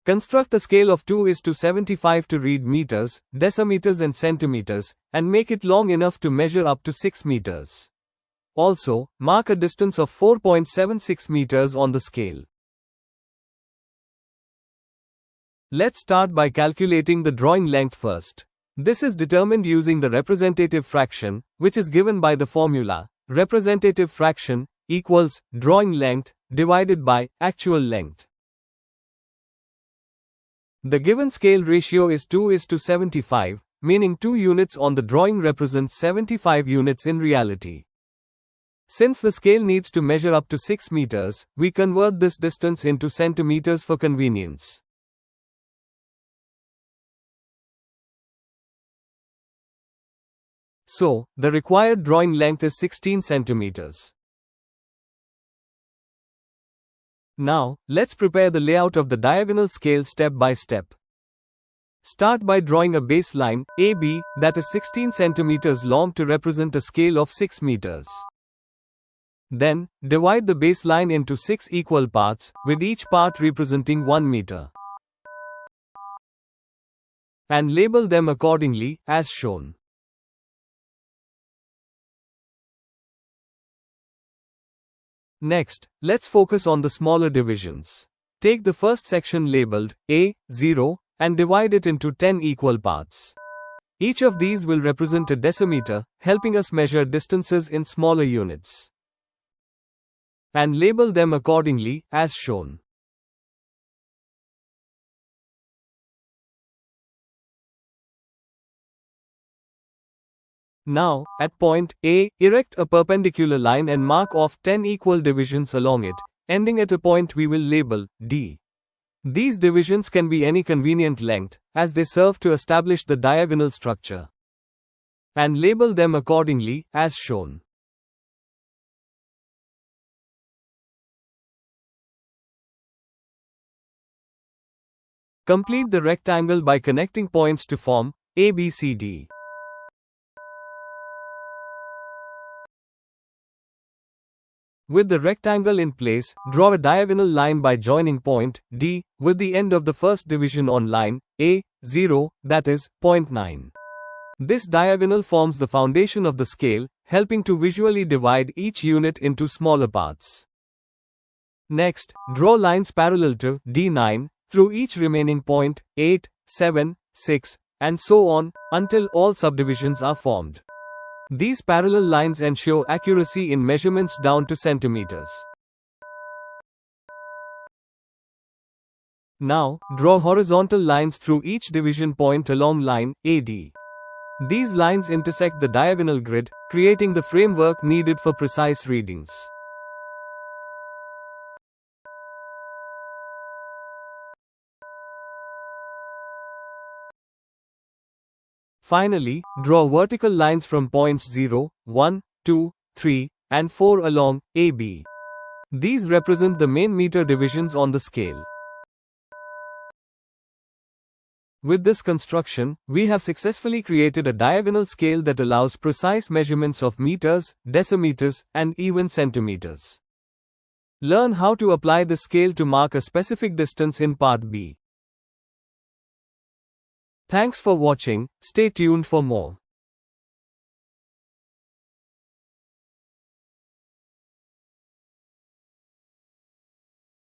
Construct a scale of 2:75 to read meters, decimeters and centimeters, and make it long enough to measure up to 6 meters. Also, mark a distance of 4.76 meters on the scale. Let's start by calculating the drawing length first. This is determined using the representative fraction, which is given by the formula, representative fraction equals drawing length divided by actual length. The given scale ratio is 2:75, meaning 2 units on the drawing represent 75 units in reality. Since the scale needs to measure up to 6 meters, we convert this distance into centimeters for convenience. So, the required drawing length is 16 centimeters. Now, let's prepare the layout of the diagonal scale step by step. Start by drawing a baseline, AB, that is 16 centimeters long to represent a scale of 6 meters. Then, divide the baseline into 6 equal parts, with each part representing 1 meter. And label them accordingly, as shown. Next, let's focus on the smaller divisions. Take the first section labeled A0 and divide it into 10 equal parts. Each of these will represent a decimeter, helping us measure distances in smaller units. And label them accordingly, as shown. Now, at point A, erect a perpendicular line and mark off 10 equal divisions along it, ending at a point we will label D. These divisions can be any convenient length, as they serve to establish the diagonal structure. And label them accordingly, as shown. Complete the rectangle by connecting points to form ABCD. With the rectangle in place, draw a diagonal line by joining point D with the end of the first division on line A0, that is, point 9. This diagonal forms the foundation of the scale, helping to visually divide each unit into smaller parts. Next, draw lines parallel to D9 through each remaining point 8, 7, 6, and so on, until all subdivisions are formed. These parallel lines ensure accuracy in measurements down to centimeters. Now, draw horizontal lines through each division point along line AD. These lines intersect the diagonal grid, creating the framework needed for precise readings. Finally, draw vertical lines from points 0, 1, 2, 3, and 4 along AB. These represent the main meter divisions on the scale. With this construction, we have successfully created a diagonal scale that allows precise measurements of meters, decimeters, and even centimeters. Learn how to apply the scale to mark a specific distance in Part B. Thanks for watching, stay tuned for more.